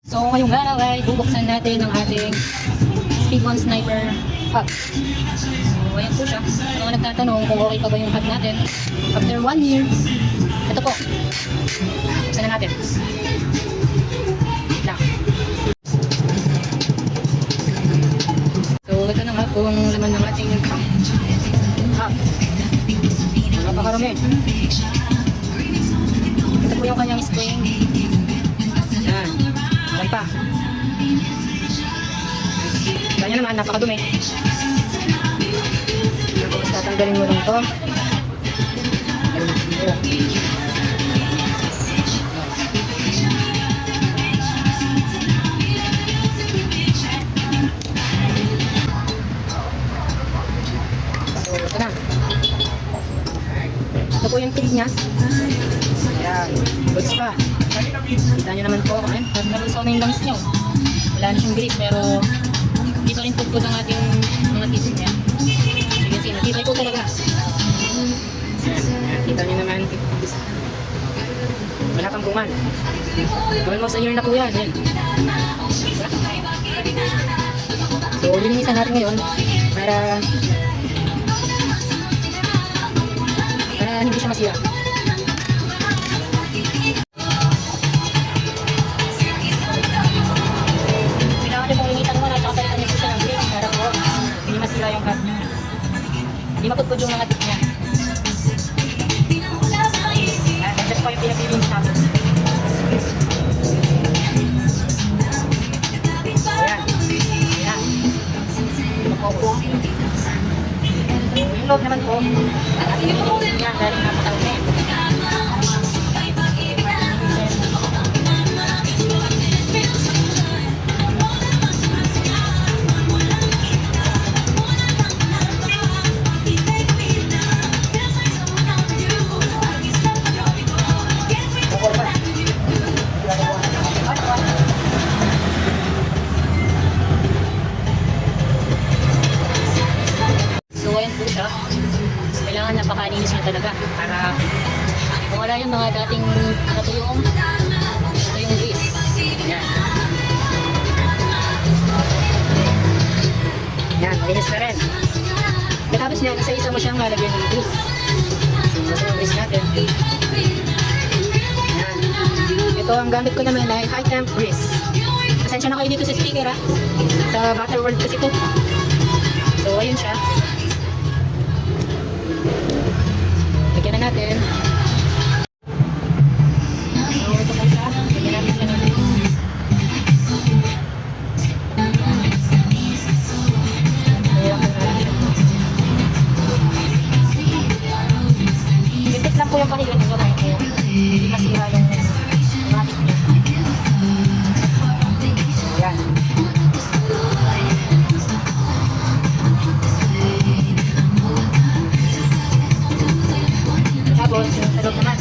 So ngayong araw ay bubuksan natin ang ating Speed 1 Sniper hub. So ayan po siya. Sa mga nagtatanong kung okay pa ba yung hub natin after 1 year, ito po. Buksan na natin. Lang. So ito na nga po ang laman ng ating hub. Napakarami. Ito po yung kanyang spring. Yan. Okay pa. Kanya naman, napakadumi. Tapos tatanggalin mo lang ito. So, ito na. Ito po yung tig niya. Ayan. Goods pa. Kita nyo naman po. Ayan. Nalusaw na yung lungs nyo. Wala na siyang grip. Pero dito rin pagpod ang ating mga titig niya. Sige, nakitay ko talaga. Kita nyo naman. Wala kang bungan. Gawin mo sa year na po yan. Ayan. So, linisan natin ngayon para hindi siya masira. Kailangan niyo pong linisan muna at palitan niyo po siya ng grease para po hindi masira yung cut niya. Hindi maputpud yung mga tip niya. Just po yung pinapiliin sa akin. Ayan. Ayan. Ito po. Yung loob naman po. Yan, dahil napakalumi. So, ayan po siya. Kailangan napakalinis niya talaga para mawala yung mga dating natuyong grease. Yan. Yan, malinis na rin. Katapos niya, isa-isa mo siyang lalagyan ng grease. So, ito yung grease natin. Yan. Ito, ang gamit ko naman ay high temp grease. Pasensya na kayo dito sa speaker, ha? Sa Battle World kasi ito. So, ayun siya. Lagyan na natin. So, ito po siya. Lagyan natin siya ng grease. Pintik lang po yung panigyan nyo kahit hindi masira yung matik niya. Ayan. Tapos, yung sa loob naman.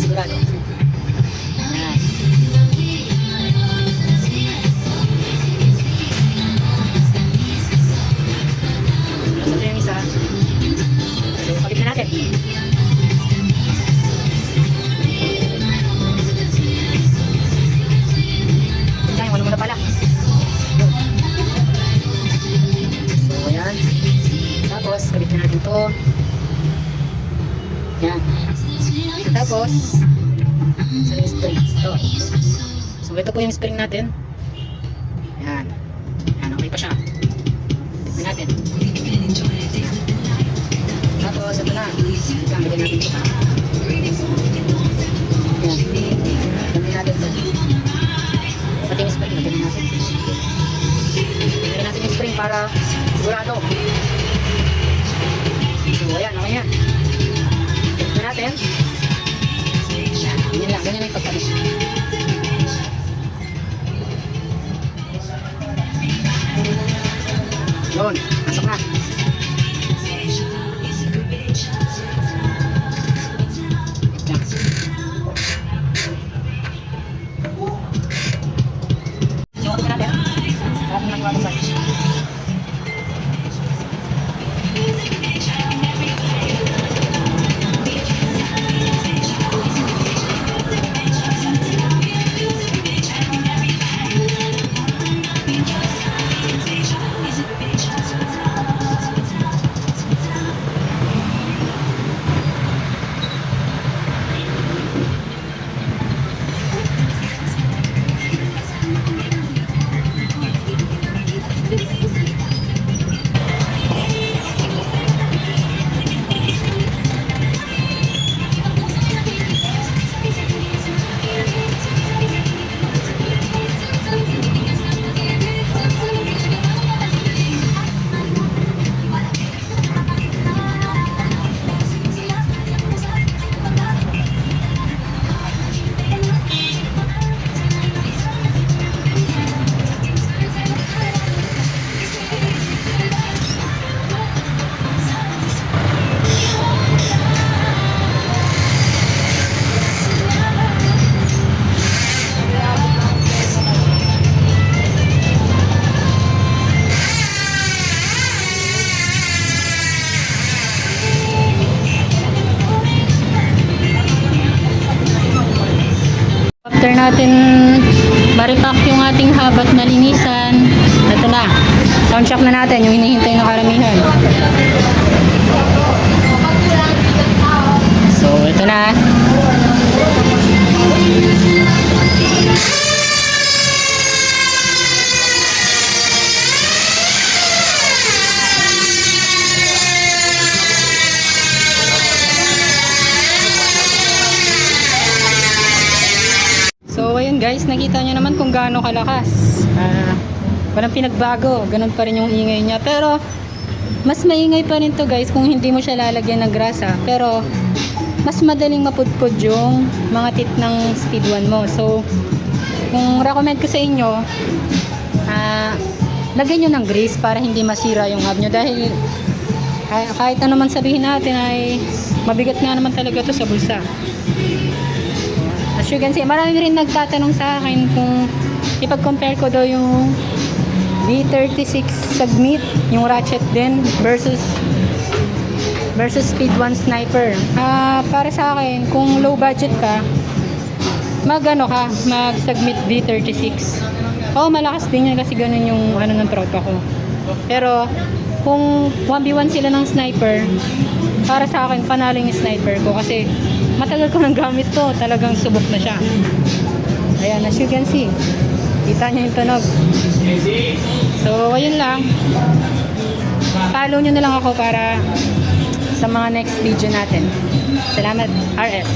Sigurado. Ayan. So, ito yung isa. So, pakit na natin. Ayan, wala muna pala. So, ayan. Tapos, kabit na natin ito. Ayan. Tapos, sa yung spring. Ito. So, ito po yung spring natin. Ayan. Ayan, okay pa siya. Tignan natin. Tapos, ito na. Ayan, bigyan natin ito. Ayan. Bigyan natin ito. Pati yung spring, bigyan natin. Bigyan natin yung spring para sigurado. Okay na. Tignan natin. Ganyan lang, ganyan lang yung pagkabit. Yun, pasok na. Yung tignan natin. Sarap naman yung wabasay. After natin maripack yung ating habat na linisan, ito na, sound check na natin yung hinihintay ng karamihan. So ito na. So ayun guys, nakita nyo naman kung gaano kalakas. Walang pinagbago, ganun pa rin yung ingay niya. Pero mas maingay pa rin to guys kung hindi mo siya lalagyan ng grasa. Pero mas madaling mapudpud yung mga tit ng speed 1 mo. So kung recommend ko sa inyo, lagyan nyo ng grease para hindi masira yung hub nyo. Dahil kahit ano man sabihin natin ay mabigat nga naman talaga to sa bulsa. As you can see, marami rin nagtatanong sa akin kung ipag-compare ko daw yung V36 Submit, yung ratchet din versus Speed 1 Sniper. Para sa akin, kung low budget ka, mag Submit V36. Malakas din yan kasi ganun yung ng tropa ko. Pero kung 1v1 sila ng sniper, para sa akin panalo yung sniper ko kasi matagal ko nang gamit to, talagang subok na siya. Ayan, as you can see, kita nyo yung tunog. So ayun lang, follow nyo na lang ako para sa mga next video natin. Salamat RS.